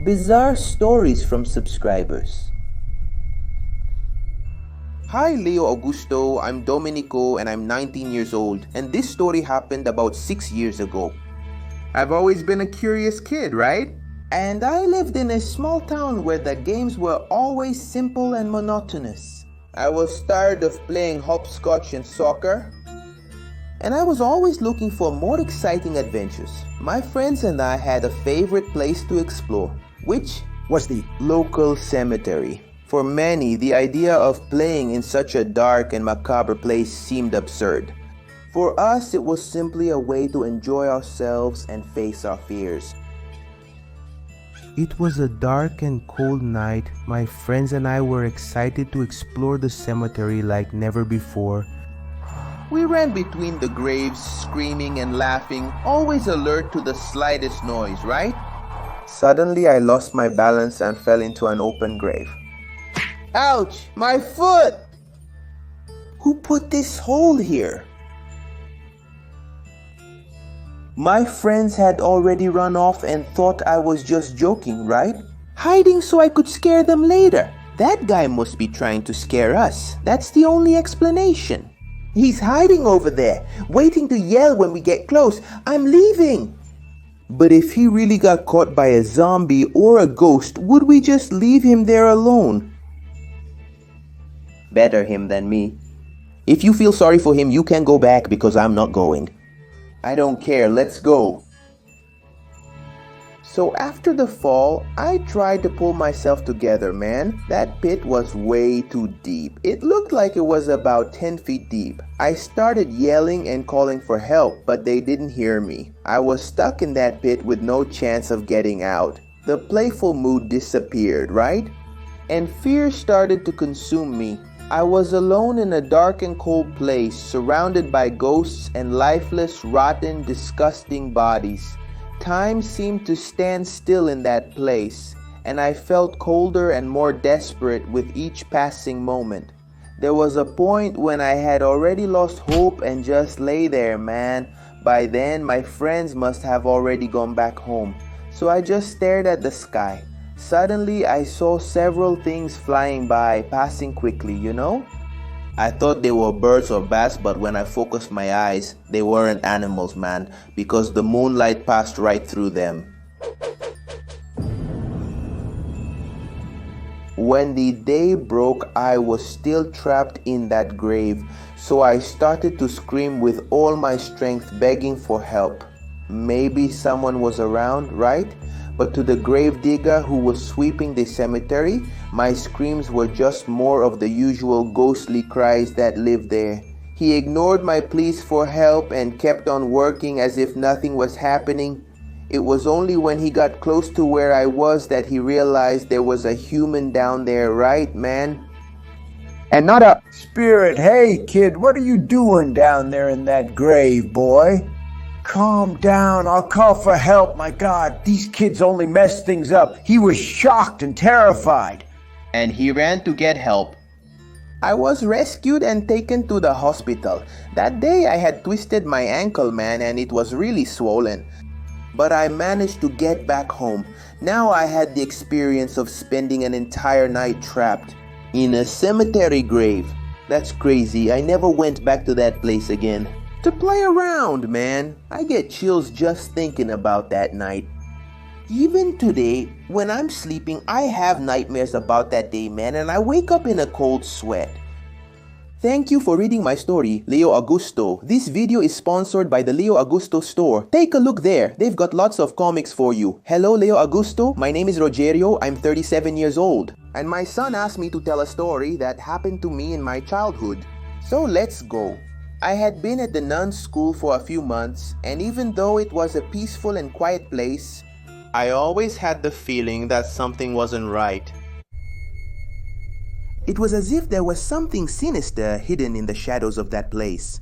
bizarre stories from subscribers. Hi Leo Augusto, I'm Domenico and I'm 19 years old, and this story happened about 6 years ago. I've always been a curious kid, right? And I lived in a small town where the games were always simple and monotonous. I was tired of playing hopscotch and soccer, and I was always looking for more exciting adventures. My friends and I had a favorite place to explore, which was the local cemetery. For many, the idea of playing in such a dark and macabre place seemed absurd. For us, it was simply a way to enjoy ourselves and face our fears. It was a dark and cold night. My friends and I were excited to explore the cemetery like never before. We ran between the graves, screaming and laughing, always alert to the slightest noise, right? Suddenly, I lost my balance and fell into an open grave. Ouch! My foot! Who put this hole here? My friends had already run off and thought I was just joking, right? Hiding so I could scare them later. That guy must be trying to scare us. That's the only explanation. He's hiding over there, waiting to yell when we get close, "I'm leaving!" But if he really got caught by a zombie or a ghost, would we just leave him there alone? Better him than me. If you feel sorry for him, you can go back because I'm not going. I don't care, let's go. So after the fall, I tried to pull myself together, man. That pit was way too deep. It looked like it was about 10 feet deep. I started yelling and calling for help, but they didn't hear me. I was stuck in that pit with no chance of getting out. The playful mood disappeared, right? And fear started to consume me. I was alone in a dark and cold place, surrounded by ghosts and lifeless, rotten, disgusting bodies. Time seemed to stand still in that place, and I felt colder and more desperate with each passing moment. There was a point when I had already lost hope and just lay there, man. By then, my friends must have already gone back home, so I just stared at the sky. Suddenly, I saw several things flying by, passing quickly, you know? I thought they were birds or bats, but when I focused my eyes, they weren't animals, man, because the moonlight passed right through them. When the day broke, I was still trapped in that grave, so I started to scream with all my strength, begging for help. Maybe someone was around, right? But to the grave digger who was sweeping the cemetery, my screams were just more of the usual ghostly cries that lived there. He ignored my pleas for help and kept on working as if nothing was happening. It was only when he got close to where I was that he realized there was a human down there, right, man? And not a spirit. Hey, kid, what are you doing down there in that grave, boy? Calm down, I'll call for help. My God, these kids only mess things up. He was shocked and terrified. And he ran to get help. I was rescued and taken to the hospital. That day I had twisted my ankle, man, and it was really swollen. But I managed to get back home. Now I had the experience of spending an entire night trapped in a cemetery grave. That's crazy. I never went back to that place again. To play around, man. I get chills just thinking about that night. Even today, when I'm sleeping, I have nightmares about that day, man, and I wake up in a cold sweat. Thank you for reading my story, Leo Augusto. This video is sponsored by the Leo Augusto store. Take a look there. They've got lots of comics for you. Hello, Leo Augusto. My name is Rogerio. I'm 37 years old. And my son asked me to tell a story that happened to me in my childhood. So let's go. I had been at the nuns' school for a few months, and even though it was a peaceful and quiet place, I always had the feeling that something wasn't right. It was as if there was something sinister hidden in the shadows of that place.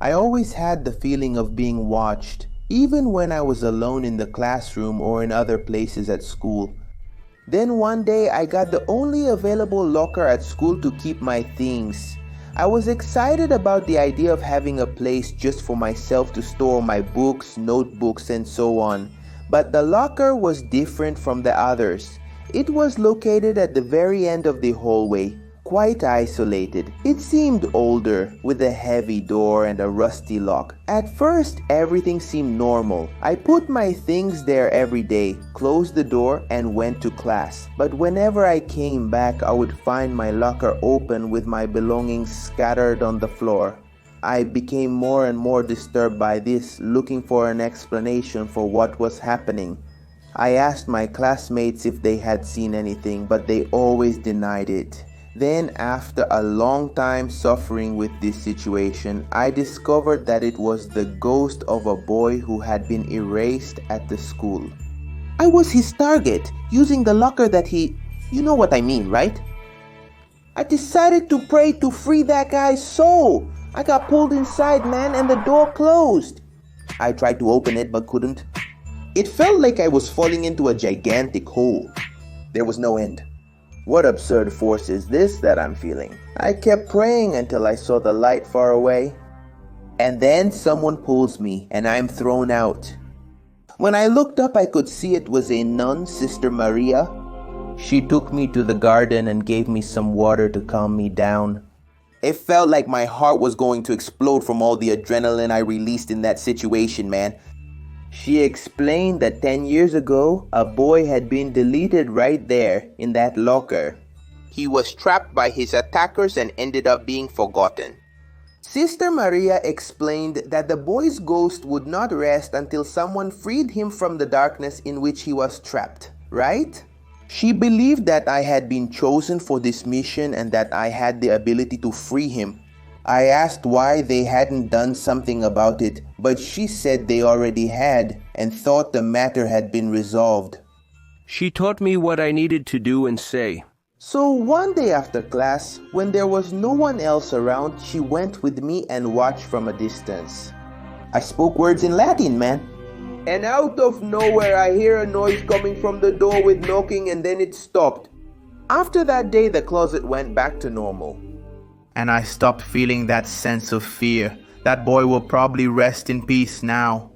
I always had the feeling of being watched, even when I was alone in the classroom or in other places at school. Then one day I got the only available locker at school to keep my things. I was excited about the idea of having a place just for myself to store my books, notebooks, and so on. But the locker was different from the others. It was located at the very end of the hallway, quite isolated. It seemed older, with a heavy door and a rusty lock. At first, everything seemed normal. I put my things there every day, closed the door, and went to class. But whenever I came back, I would find my locker open with my belongings scattered on the floor. I became more and more disturbed by this, looking for an explanation for what was happening. I asked my classmates if they had seen anything, but they always denied it. Then, after a long time suffering with this situation, I discovered that it was the ghost of a boy who had been erased at the school. I was his target, using the locker that you know what I mean, right? I decided to pray to free that guy's soul. I got pulled inside, man, and the door closed. I tried to open it but couldn't. It felt like I was falling into a gigantic hole. There was no end. What absurd force is this that I'm feeling? I kept praying until I saw the light far away. And then someone pulls me and I'm thrown out. When I looked up, I could see it was a nun, Sister Maria. She took me to the garden and gave me some water to calm me down. It felt like my heart was going to explode from all the adrenaline I released in that situation, man. She explained that 10 years ago, a boy had been deleted right there in that locker. He was trapped by his attackers and ended up being forgotten. Sister Maria explained that the boy's ghost would not rest until someone freed him from the darkness in which he was trapped, right? She believed that I had been chosen for this mission and that I had the ability to free him. I asked why they hadn't done something about it, but she said they already had and thought the matter had been resolved. She taught me what I needed to do and say. So one day after class, when there was no one else around, she went with me and watched from a distance. I spoke words in Latin, man. And out of nowhere, I hear a noise coming from the door with knocking, and then it stopped. After that day, the closet went back to normal. And I stopped feeling that sense of fear. That boy will probably rest in peace now.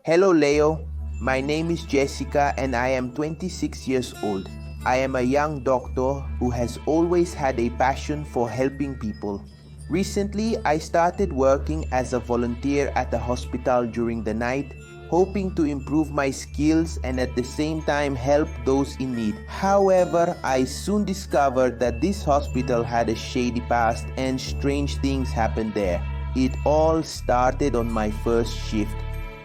Hello, Leo. My name is Jessica and I am 26 years old. I am a young doctor who has always had a passion for helping people. Recently, I started working as a volunteer at a hospital during the night, hoping to improve my skills and at the same time help those in need. However, I soon discovered that this hospital had a shady past and strange things happened there. It all started on my first shift.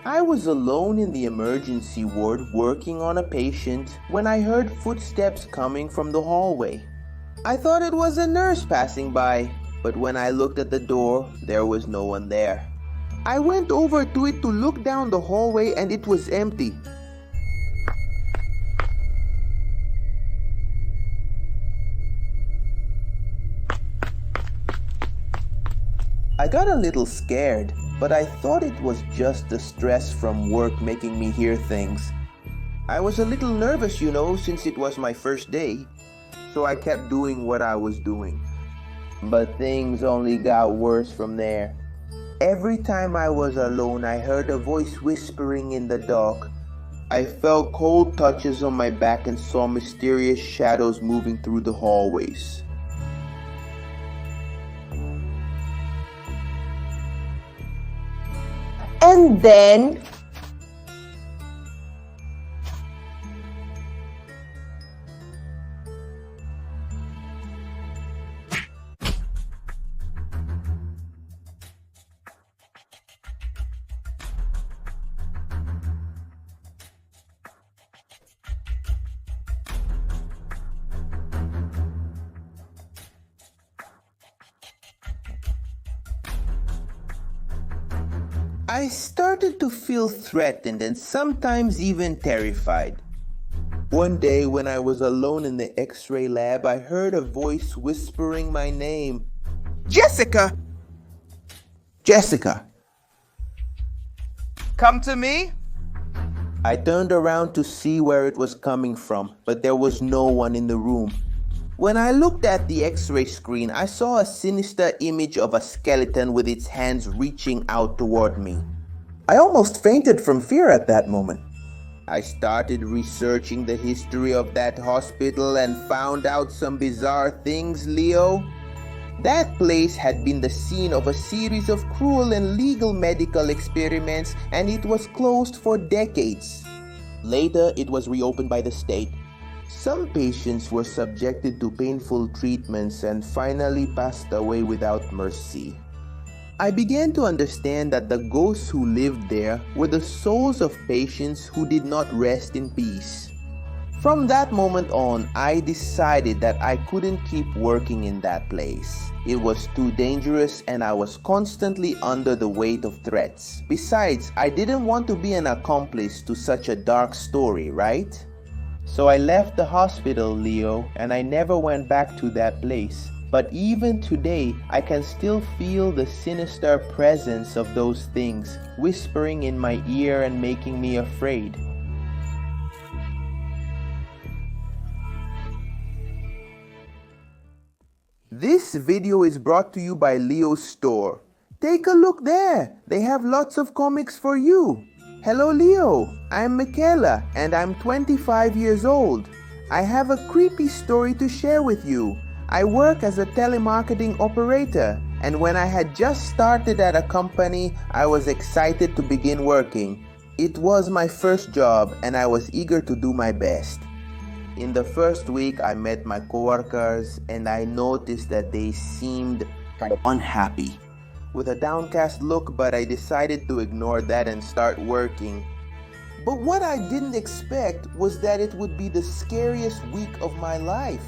I was alone in the emergency ward working on a patient when I heard footsteps coming from the hallway. I thought it was a nurse passing by, but when I looked at the door, there was no one there. I went over to it to look down the hallway and it was empty. I got a little scared, but I thought it was just the stress from work making me hear things. I was a little nervous, since it was my first day, so I kept doing what I was doing. But things only got worse from there. Every time I was alone, I heard a voice whispering in the dark. I felt cold touches on my back and saw mysterious shadows moving through the hallways. And then I started to feel threatened and sometimes even terrified. One day when I was alone in the X-ray lab, I heard a voice whispering my name. Jessica! Jessica! Come to me? I turned around to see where it was coming from, but there was no one in the room. When I looked at the X-ray screen, I saw a sinister image of a skeleton with its hands reaching out toward me. I almost fainted from fear at that moment. I started researching the history of that hospital and found out some bizarre things, Leo. That place had been the scene of a series of cruel and illegal medical experiments, and it was closed for decades. Later, it was reopened by the state. Some patients were subjected to painful treatments and finally passed away without mercy. I began to understand that the ghosts who lived there were the souls of patients who did not rest in peace. From that moment on, I decided that I couldn't keep working in that place. It was too dangerous and I was constantly under the weight of threats. Besides, I didn't want to be an accomplice to such a dark story, right? So I left the hospital, Leo, and I never went back to that place. But even today, I can still feel the sinister presence of those things whispering in my ear and making me afraid. This video is brought to you by Leo's store. Take a look there. They have lots of comics for you. Hello Leo, I'm Michaela and I'm 25 years old. I have a creepy story to share with you. I work as a telemarketing operator, and when I had just started at a company, I was excited to begin working. It was my first job and I was eager to do my best. In the first week, I met my coworkers and I noticed that they seemed kind of unhappy, with a downcast look, but I decided to ignore that and start working. But what I didn't expect was that it would be the scariest week of my life.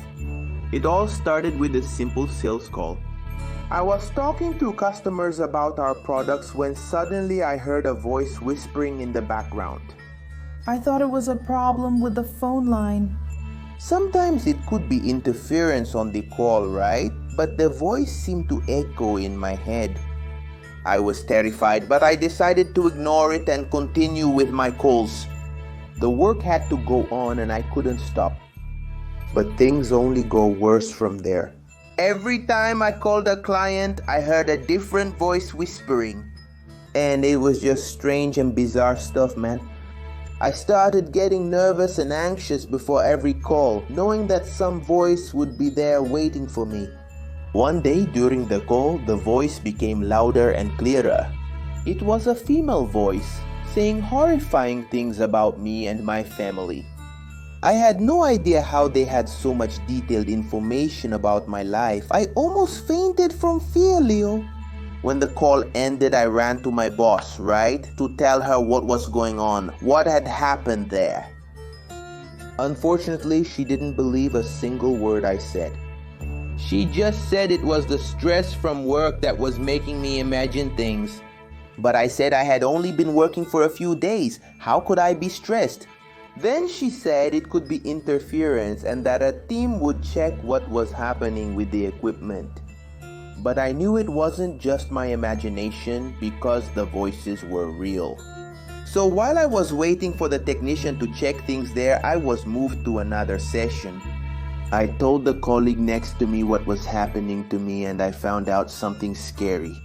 It all started with a simple sales call. I was talking to customers about our products when suddenly I heard a voice whispering in the background. I thought it was a problem with the phone line. Sometimes it could be interference on the call, right? But the voice seemed to echo in my head. I was terrified, but I decided to ignore it and continue with my calls. The work had to go on and I couldn't stop. But things only go worse from there. Every time I called a client, I heard a different voice whispering. And it was just strange and bizarre stuff, man. I started getting nervous and anxious before every call, knowing that some voice would be there waiting for me. One day during the call, the voice became louder and clearer. It was a female voice, saying horrifying things about me and my family. I had no idea how they had so much detailed information about my life. I almost fainted from fear, Leo. When the call ended, I ran to my boss, right? To tell her what was going on, what had happened there. Unfortunately, she didn't believe a single word I said. She just said it was the stress from work that was making me imagine things. But I said I had only been working for a few days. How could I be stressed? Then she said it could be interference and that a team would check what was happening with the equipment. But I knew it wasn't just my imagination because the voices were real. So while I was waiting for the technician to check things there, I was moved to another session. I told the colleague next to me what was happening to me and I found out something scary.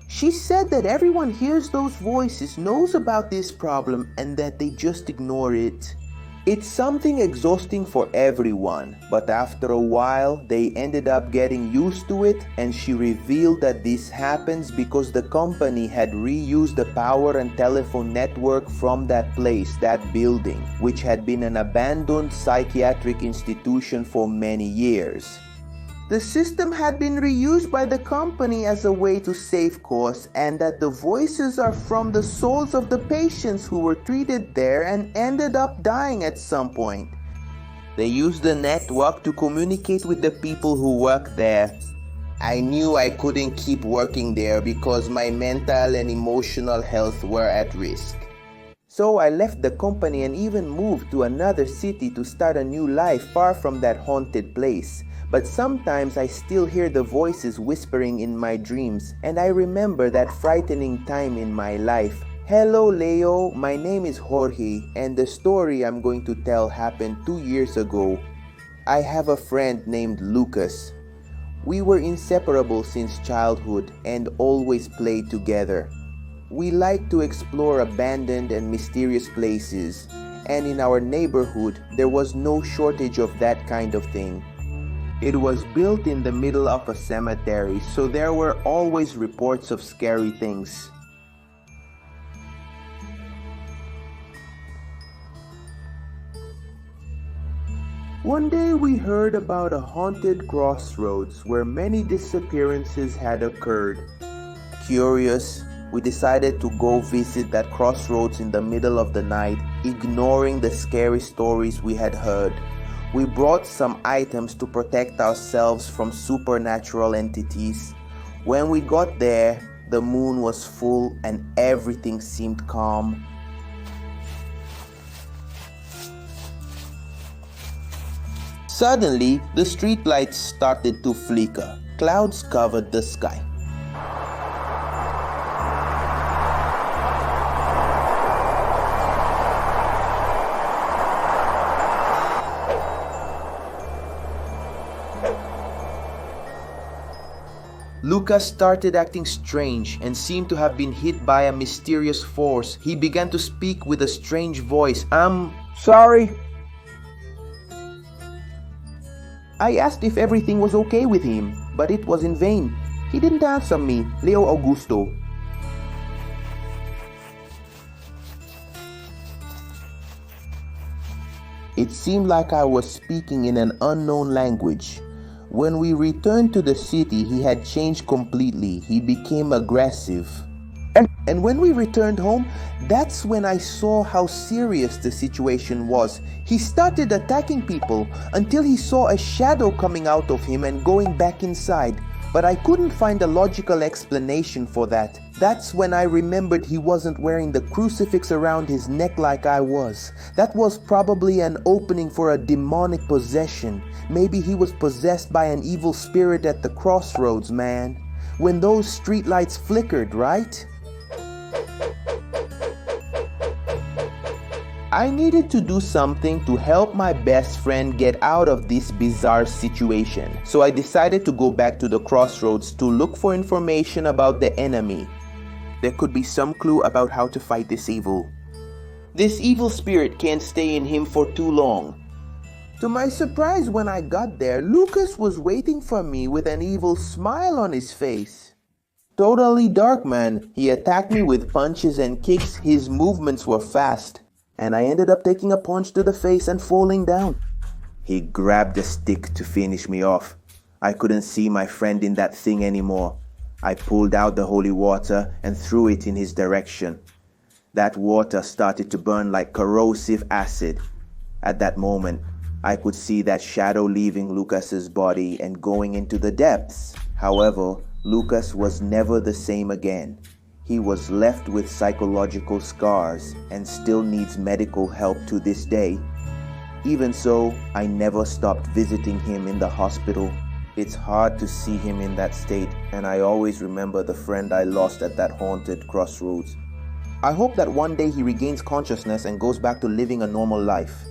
She said that everyone hears those voices, knows about this problem, and that they just ignore it. It's something exhausting for everyone, but after a while, they ended up getting used to it, and she revealed that this happens because the company had reused the power and telephone network from that place, that building, which had been an abandoned psychiatric institution for many years. The system had been reused by the company as a way to save costs, and that the voices are from the souls of the patients who were treated there and ended up dying at some point. They used the network to communicate with the people who work there. I knew I couldn't keep working there because my mental and emotional health were at risk. So I left the company and even moved to another city to start a new life far from that haunted place. But sometimes I still hear the voices whispering in my dreams, and I remember that frightening time in my life. Hello Leo, my name is Jorge, and the story I'm going to tell happened 2 years ago. I have a friend named Lucas. We were inseparable since childhood and always played together. we like to explore abandoned and mysterious places, and in our neighborhood, there was no shortage of that kind of thing. It was built in the middle of a cemetery, so there were always reports of scary things. One day we heard about a haunted crossroads where many disappearances had occurred. Curious, we decided to go visit that crossroads in the middle of the night, ignoring the scary stories we had heard. We brought some items to protect ourselves from supernatural entities. When we got there, the moon was full and everything seemed calm. Suddenly, the streetlights started to flicker. Clouds covered the sky. Lucas started acting strange and seemed to have been hit by a mysterious force. He began to speak with a strange voice. Sorry. I asked if everything was okay with him, but it was in vain. He didn't answer me, Leo Augusto. It seemed like I was speaking in an unknown language. When we returned to the city, he had changed completely. He became aggressive. And when we returned home, that's when I saw how serious the situation was. He started attacking people until he saw a shadow coming out of him and going back inside. But I couldn't find a logical explanation for that. That's when I remembered he wasn't wearing the crucifix around his neck like I was. That was probably an opening for a demonic possession. Maybe he was possessed by an evil spirit at the crossroads, man. When those streetlights flickered, right? I needed to do something to help my best friend get out of this bizarre situation. So I decided to go back to the crossroads to look for information about the enemy. There could be some clue about how to fight this evil. This evil spirit can't stay in him for too long. To my surprise, when I got there, Lucas was waiting for me with an evil smile on his face. Totally dark, man. He attacked me with punches and kicks. His movements were fast. And I ended up taking a punch to the face and falling down. He grabbed a stick to finish me off. I couldn't see my friend in that thing anymore. I pulled out the holy water and threw it in his direction. That water started to burn like corrosive acid. At that moment, I could see that shadow leaving Lucas's body and going into the depths. However, Lucas was never the same again. He was left with psychological scars and still needs medical help to this day. Even so, I never stopped visiting him in the hospital. It's hard to see him in that state, and I always remember the friend I lost at that haunted crossroads. I hope that one day he regains consciousness and goes back to living a normal life.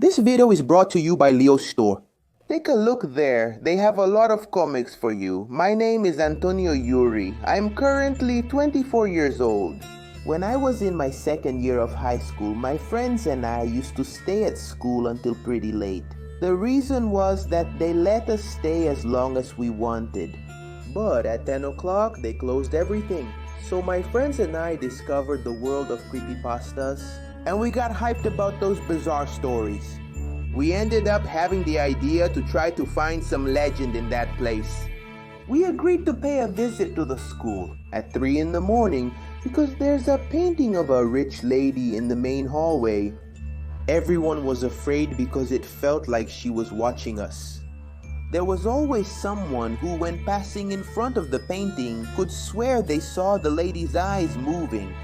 This video is brought to you by Leo's Store. Take a look there. They have a lot of comics for you. My name is Antonio Yuri. I'm currently 24 years old. When I was in my second year of high school, my friends and I used to stay at school until pretty late. The reason was that they let us stay as long as we wanted. But at 10 o'clock, they closed everything. So my friends and I discovered the world of creepypastas, and we got hyped about those bizarre stories. We ended up having the idea to try to find some legend in that place. We agreed to pay a visit to the school at 3 in the morning because there's a painting of a rich lady in the main hallway. Everyone was afraid because it felt like she was watching us. There was always someone who, when passing in front of the painting, could swear they saw the lady's eyes moving.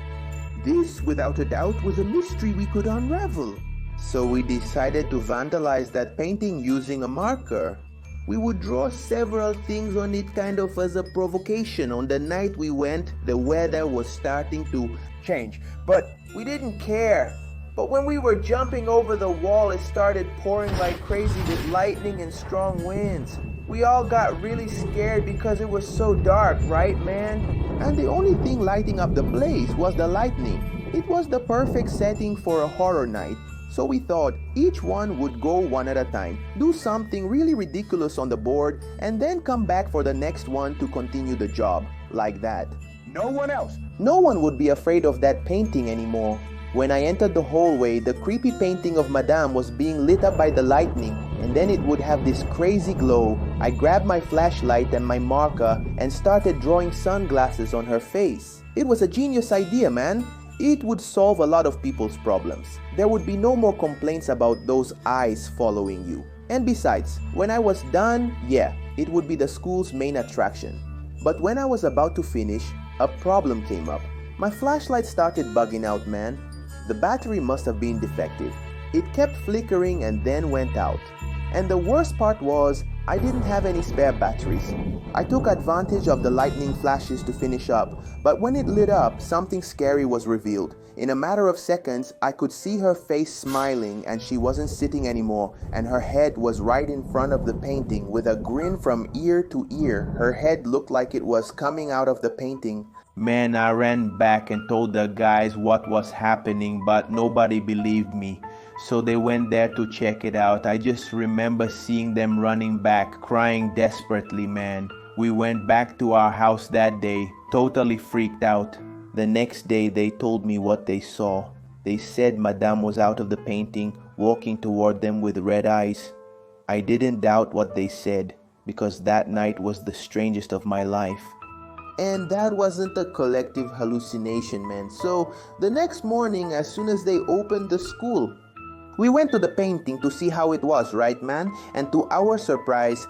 This, without a doubt, was a mystery we could unravel. So we decided to vandalize that painting using a marker. We would draw several things on it kind of as a provocation. On the night we went, the weather was starting to change, but we didn't care. But when we were jumping over the wall, it started pouring like crazy with lightning and strong winds. We all got really scared because it was so dark, right, man? And the only thing lighting up the place was the lightning. It was the perfect setting for a horror night. So we thought each one would go one at a time, do something really ridiculous on the board, and then come back for the next one to continue the job, like that. No one else. No one would be afraid of that painting anymore. When I entered the hallway, the creepy painting of Madame was being lit up by the lightning, and then it would have this crazy glow. I grabbed my flashlight and my marker and started drawing sunglasses on her face. It was a genius idea, man. It would solve a lot of people's problems. There would be no more complaints about those eyes following you. And besides, when I was done, yeah, it would be the school's main attraction. But when I was about to finish, a problem came up. My flashlight started bugging out, man. The battery must have been defective. It kept flickering and then went out. And the worst part was, I didn't have any spare batteries. I took advantage of the lightning flashes to finish up, but when it lit up, something scary was revealed. In a matter of seconds, I could see her face smiling, and she wasn't sitting anymore, and her head was right in front of the painting with a grin from ear to ear. Her head looked like it was coming out of the painting. Man, I ran back and told the guys what was happening, but nobody believed me. So they went there to check it out. I just remember seeing them running back, crying desperately, man. We went back to our house that day, totally freaked out. The next day they told me what they saw. They said Madame was out of the painting, walking toward them with red eyes. I didn't doubt what they said, because that night was the strangest of my life. And that wasn't a collective hallucination, man. So the next morning, as soon as they opened the school, we went to the painting to see how it was, right, man? And to our surprise,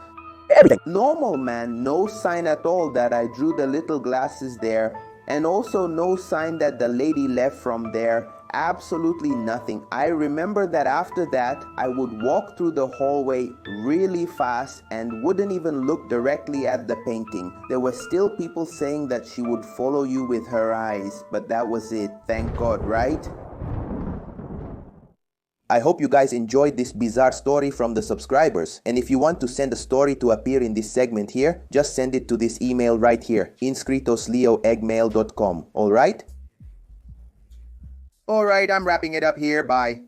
everything normal, man. No sign at all that I drew the little glasses there, and also no sign that the lady left from there. Absolutely nothing. I remember that after that, I would walk through the hallway really fast and wouldn't even look directly at the painting. There were still people saying that she would follow you with her eyes, but that was it. Thank God, right? I hope you guys enjoyed this bizarre story from the subscribers. And if you want to send a story to appear in this segment here, just send it to this email right here, inscritosleo@gmail.com. Alright? Alright, I'm wrapping it up here. Bye.